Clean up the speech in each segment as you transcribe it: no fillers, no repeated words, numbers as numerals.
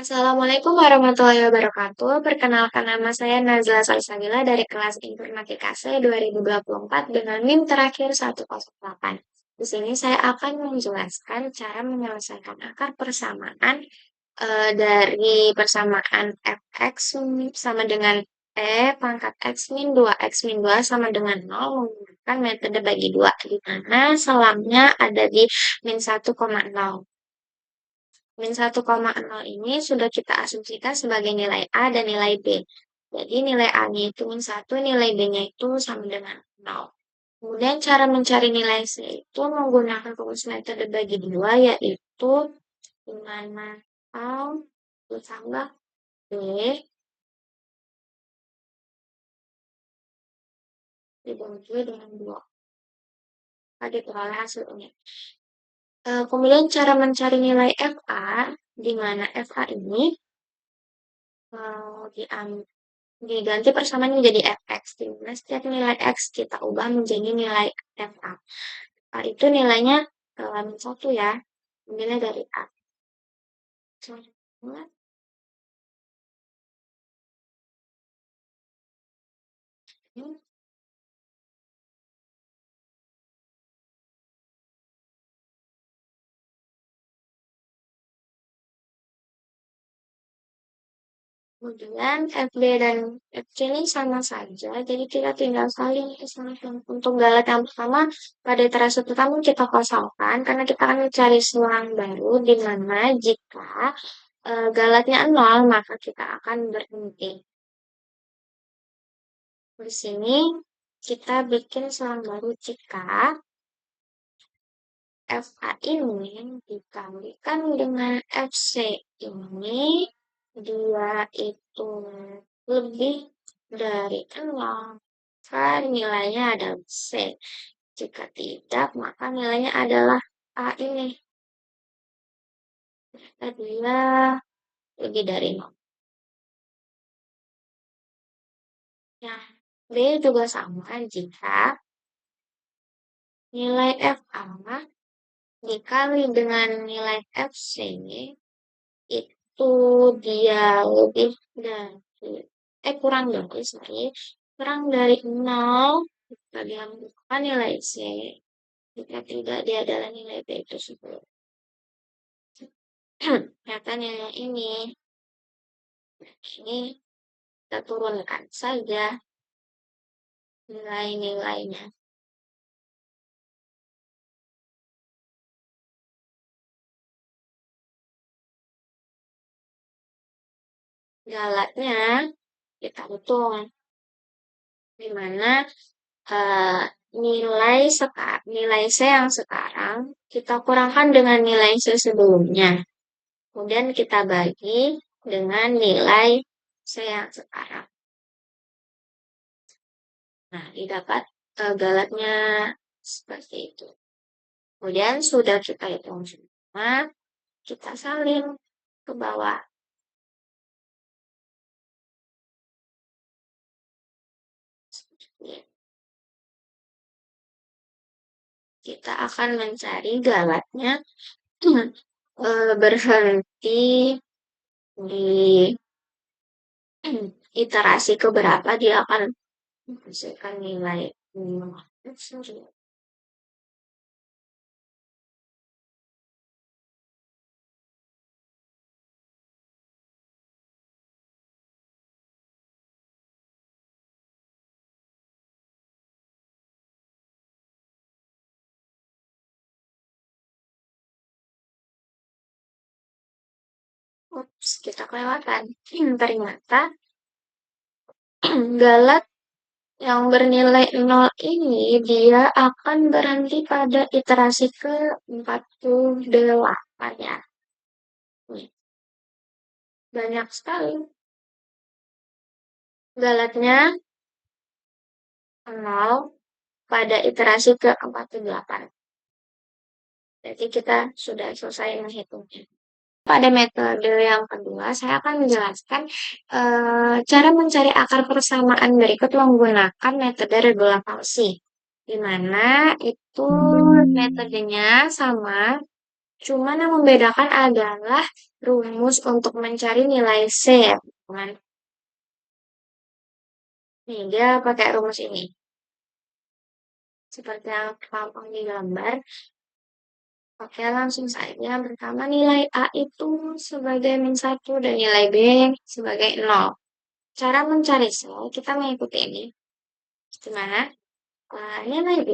Assalamualaikum warahmatullahi wabarakatuh. Perkenalkan nama saya Nazla Salsabila dari kelas Informatika C 2024 dengan NIM terakhir 108. Di sini saya akan menjelaskan cara menyelesaikan akar persamaan dari persamaan fx sama dengan pangkat x min 2 x min 2 sama dengan 0 menggunakan metode bagi 2 di mana selangnya ada di min 1,0. Min 1,0 ini sudah kita asumsikan sebagai nilai A dan nilai B. Jadi nilai A-nya itu min 1, nilai B-nya itu sama dengan 0. Kemudian cara mencari nilai C itu menggunakan rumus metode bagi 2, yaitu di mana A ditambah B dibagi dengan 2. Tadi peroleh hasilnya. Kemudian cara mencari nilai FA, di mana FA ini diganti persamaan menjadi fx, di mana setiap nilai x kita ubah menjadi nilai fa. A itu nilainya min 1 ya, nilai dari A. Kemudian FB dan FC ini sama saja, jadi kita tinggal salin untuk galet yang pertama pada iterasi pertama kita kosongkan karena kita akan mencari selang baru di mana jika galetnya 0 maka kita akan berhenti. Di sini kita bikin selang baru jika FA ini dikalikan dengan FC ini, dia itu lebih dari 0, maka nilainya adalah C. Jika tidak, maka nilainya adalah A ini. Dia lebih dari 0. Nah, B juga sama jika nilai FA dikali dengan nilai FC itu dia lebih dari kurang dari 0, kita diambilkan nilai C. Jika tidak, dia adalah nilai B itu 10. Ternyata nilai ini kita turunkan saja nilai-nilainya. Galatnya kita hitung, di mana nilai C yang sekarang kita kurangkan dengan nilai C sebelumnya. Kemudian kita bagi dengan nilai C yang sekarang. Nah, didapat galatnya seperti itu. Kemudian sudah kita hitung semua, kita salin ke bawah. Kita akan mencari galatnya berhenti di iterasi keberapa dia akan menghasilkan nilai kita kelewatan. Ternyata galat yang bernilai 0 ini dia akan berhenti pada iterasi ke-48 ya. Banyak sekali. Galatnya 0 pada iterasi ke-48. Jadi kita sudah selesai menghitungnya. Pada metode yang kedua, saya akan menjelaskan cara mencari akar persamaan berikut menggunakan metode regulavalsi. Di mana itu metodenya sama Cuman yang membedakan adalah rumus untuk mencari nilai C ya, teman. Nih, dia pakai rumus ini. Seperti yang tampang di gambar. Oke, langsung saja. Pertama, nilai A itu sebagai min 1 dan nilai B sebagai 0. Cara mencari C, kita mengikuti ini. Gimana? Nilai B,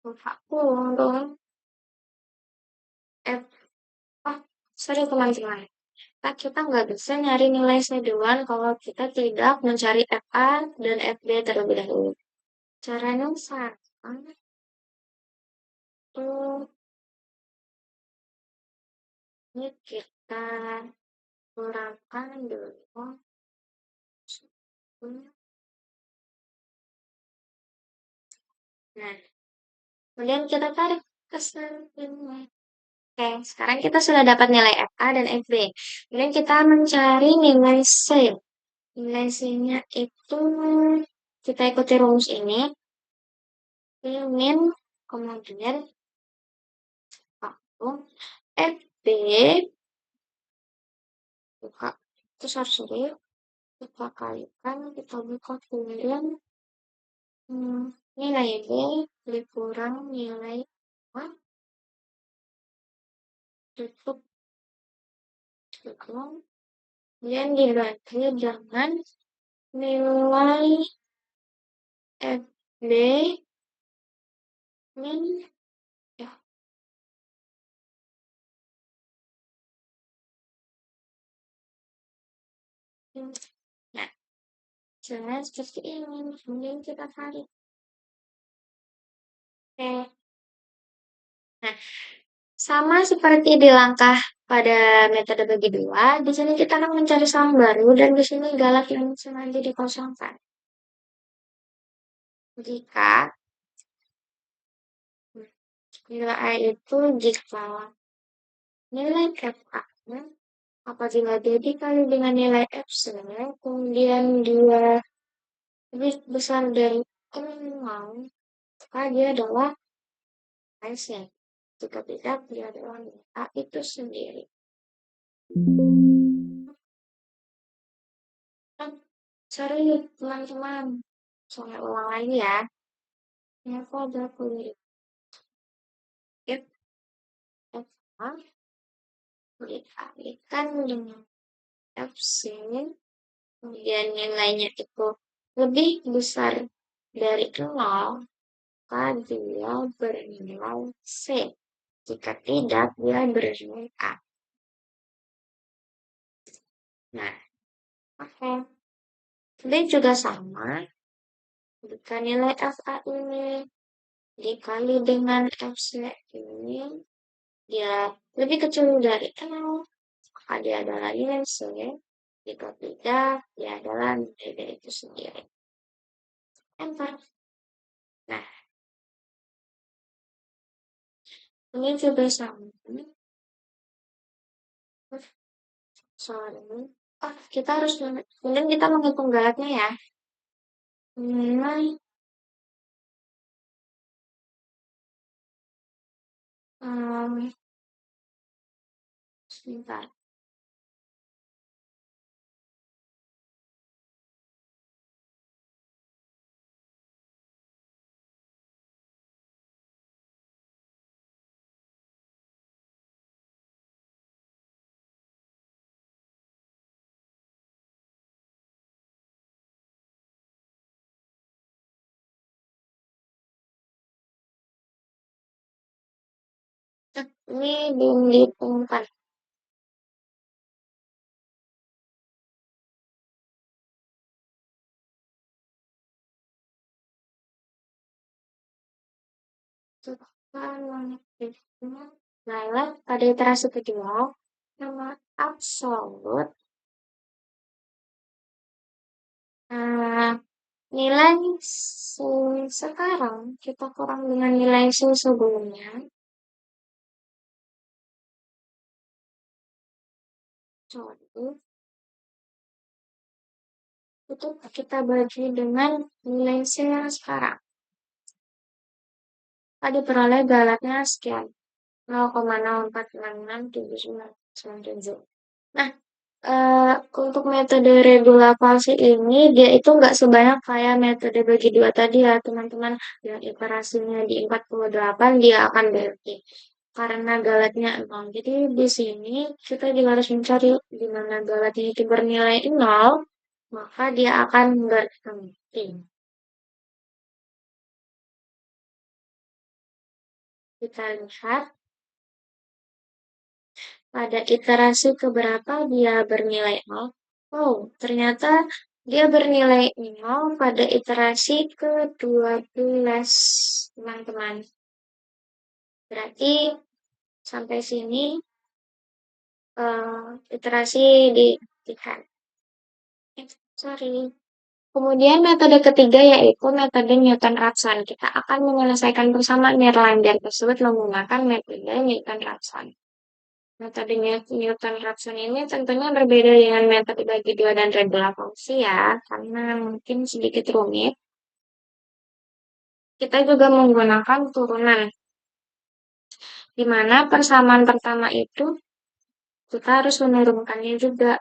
lupa kurung, F, oh, sorry teman-teman. Kita nggak bisa nyari nilai C duluan kalau kita tidak mencari FA dan FB terlebih dahulu. Caranya sama, tuh, ini kita kurangkan dulu. Nah, kemudian kita tarik ke sampingnya. Oke, sekarang kita sudah dapat nilai FA dan FB. Kemudian kita mencari nilai C. Nilai C-nya itu kita ikuti rumus ini. Min, kemudian aku FB, buka, terus harus kita kalikan, kita buka, kemudian nilai B dikurang nilai A, tutup, kemudian dibagi dengan nilai FB min ya. Nah, caranya seperti ini. Kemudian kita tarik. Oke. Nah, sama seperti di langkah pada metode bagi dua, di sini kita akan mencari salang baru dan di sini galak yang sengaja dikosongkan. Jika nilai itu jika nilai FA apabila dia dikali dengan nilai FC, kemudian dia lebih besar dari 0, maka dia adalah Aisyah. Jika tidak, dia adalah A itu sendiri. Sorry teman-teman, saya ulang lagi ya. Ini aku ada kulit. If A dikalikan dengan FC, kemudian nilainya itu lebih besar dari 0, maka dia bernilai C. Jika tidak, dia bernilai A. Nah, oke. Ini juga sama. Jika nilai FA ini dikali dengan FC ini, dia lebih kecil dari 0, maka dia adalah nilai C. Jika tidak, dia adalah nilai itu sendiri. Enter. Nah, ini juga sama. Sorry. Oh, kita harus, kemudian kita menghitung galaknya ya. Nilai sebentar. Ini belum dihitungkan. Setelah menghitung nilai pada iterasi kedua, nama absolut nilai sekarang kita kurang dengan nilai sebelumnya. Sorry, itu kita bagi dengan nilai yang sekarang. Maka diperoleh galatnya sekian. 0,04667997. Nah, untuk metode regulasi ini dia itu nggak sebanyak kayak metode bagi dua tadi ya teman-teman, yang iterasinya di 48 dia akan berhenti karena galatnya 0. Jadi di sini kita juga harus mencari di mana galatnya itu bernilai 0, maka dia akan berhenti. Kita lihat pada iterasi keberapa dia bernilai 0. Oh, ternyata dia bernilai 0 pada iterasi ke-12, teman-teman. Berarti sampai sini iterasi dihentikan. Sorry. Kemudian metode ketiga yaitu metode Newton-Raphson. Kita akan menyelesaikan bersama Nederlander tersebut menggunakan metode Newton-Raphson. Metode Newton-Raphson ini tentunya berbeda dengan metode bagi dua dan regular fungsi ya, karena mungkin sedikit rumit. Kita juga menggunakan turunan, di mana persamaan pertama itu kita harus menurunkannya juga.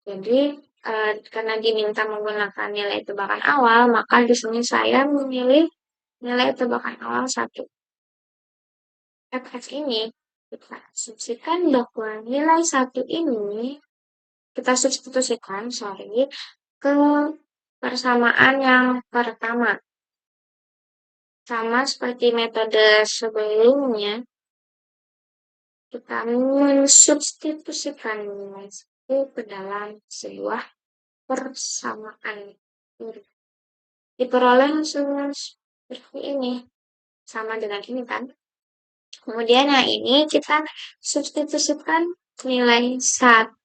Jadi, karena diminta menggunakan nilai tebakan awal, maka di sini saya memilih nilai tebakan awal 1. Fx ini kita asumsikan bahwa nilai 1 ini kita substitusikan, ke persamaan yang pertama. Sama seperti metode sebelumnya, kita mensubstitusikan nilai 1 ke dalam sebuah persamaan. Diperoleh hasilnya seperti ini. Sama dengan ini kan. Kemudian yang ini kita substitusikan nilai 1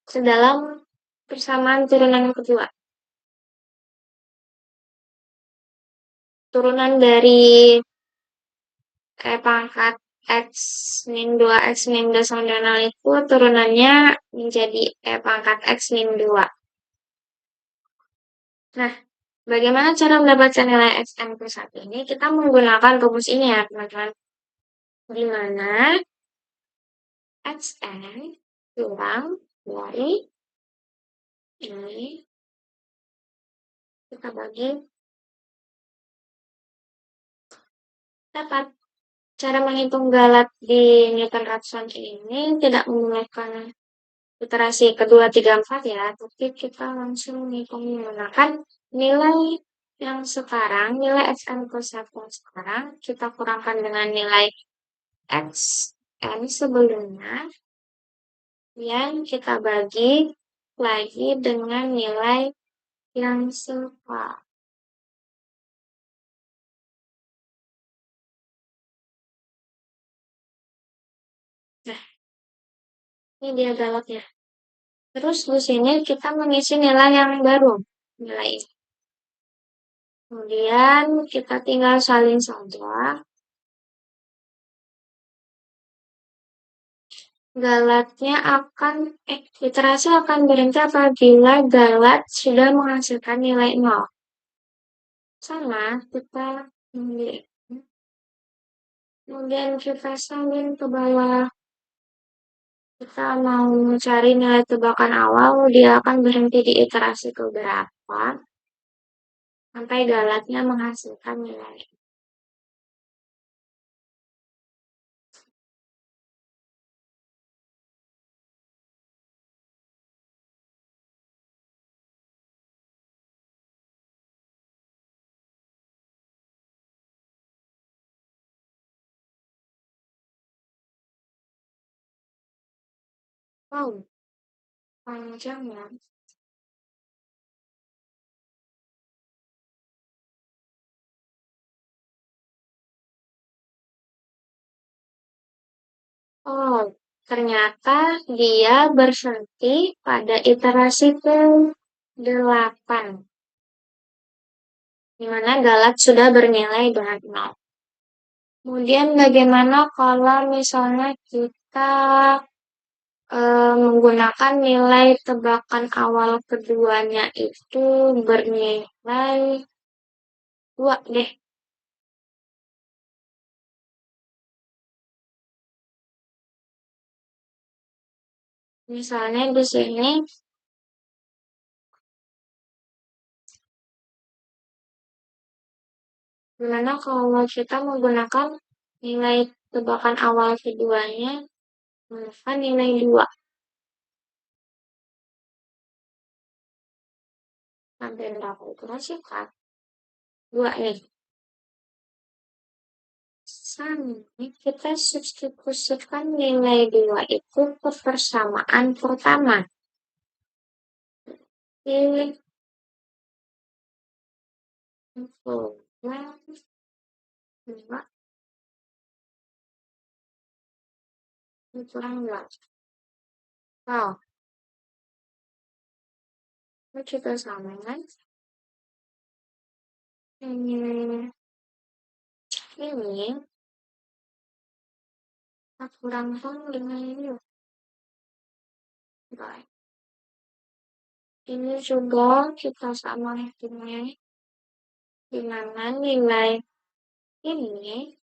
ke dalam persamaan turunan kedua. Turunan dari pangkat X min 2 X min 2 sama dengan 0 itu turunannya menjadi pangkat X min 2. Nah, bagaimana cara mendapatkan nilai Xn plus 1 ini? Kita menggunakan rumus ini ya, teman-teman. Di mana Xn kurang dari ini kita bagi dapat. Cara menghitung galat di Newton-Raphson ini tidak menggunakan iterasi kedua, 3, 4 ya, tapi kita langsung menggunakan nilai yang sekarang, nilai Xn plus 1 sekarang, kita kurangkan dengan nilai Xn sebelumnya, yang kita bagi lagi dengan nilai yang sekarang. Nah, ini dia galatnya. Terus di sini kita mengisi nilai yang baru, nilai ini. Kemudian kita tinggal salin saja. Galatnya iterasi akan berhenti apabila galat sudah menghasilkan nilai 0. Sama, kita kemudian kita salin ke bawah. Kita mau mencari nilai tebakan awal, dia akan berhenti di iterasi keberapa sampai galatnya menghasilkan nilai. Wow, panjang ya. Oh, ternyata dia berhenti pada iterasi ke-8, di mana galat sudah bernilai dengan 0. Kemudian bagaimana kalau misalnya kita menggunakan nilai tebakan awal keduanya itu bernilai 2 deh. Misalnya di sini, gimana kalau kita menggunakan nilai tebakan awal keduanya, menggunakan nilai 2. Sampai berapa iterasi kan? 2 nih. Sama, kita substitusikan nilai 2 itu ke persamaan pertama. Pilih 2, kurang 2. Oh, itu juga sama kan? Ini kita kurangkan dengan ini. Baik. Ini juga kita sama dengan di mana nilai ini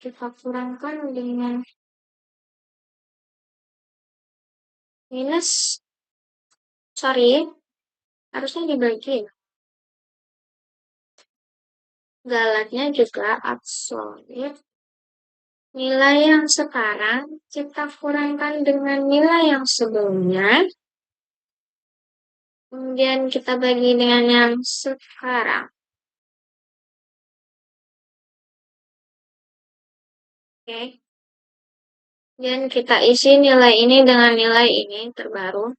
kita kurangkan dengan minus, sorry, harusnya dibagi. Galatnya juga absolut. Nilai yang sekarang kita kurangkan dengan nilai yang sebelumnya. Kemudian kita bagi dengan yang sekarang. Oke. Dan kita isi nilai ini dengan nilai ini terbaru.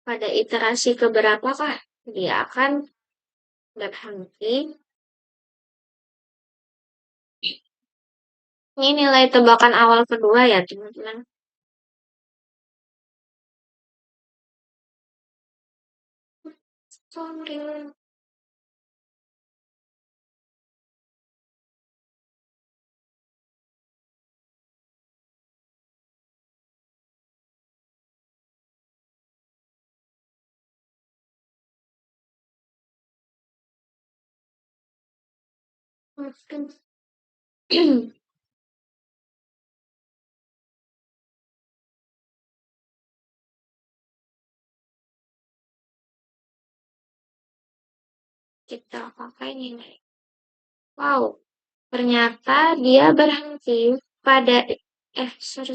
Pada iterasi keberapakah dia akan berhenti? Ini nilai tebakan awal kedua ya teman-teman. Sorry. Kita pakai nilai. Wow, ternyata dia berhenti pada sorry.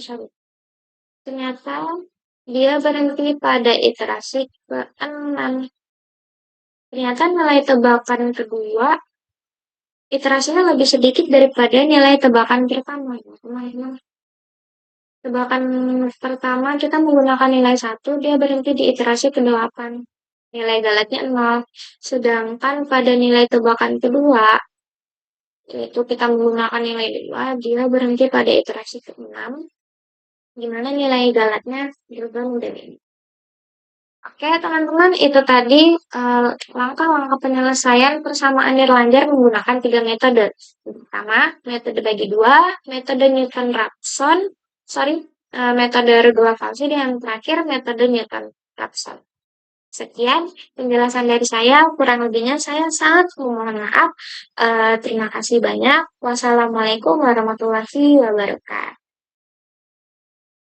Ternyata dia berhenti pada iterasi ke-6. Ternyata nilai tebakan kedua iterasinya lebih sedikit daripada nilai tebakan pertama. Teman-teman. Tebakan pertama kita menggunakan nilai 1, dia berhenti di iterasi ke-8. Nilai galatnya 0. Sedangkan pada nilai tebakan kedua, yaitu kita menggunakan nilai 2, dia berhenti pada iterasi ke-6. Gimana nilai galatnya berubah dari ini. Oke, teman-teman, itu tadi langkah-langkah penyelesaian persamaan nirlanjar menggunakan 3 metode. Pertama, metode bagi 2, metode Newton-Raphson, metode Rudolf Falsi, dan yang terakhir metode Newton-Raphson. Sekian penjelasan dari saya, kurang lebihnya saya sangat memohon maaf. Terima kasih banyak. Wassalamualaikum warahmatullahi wabarakatuh.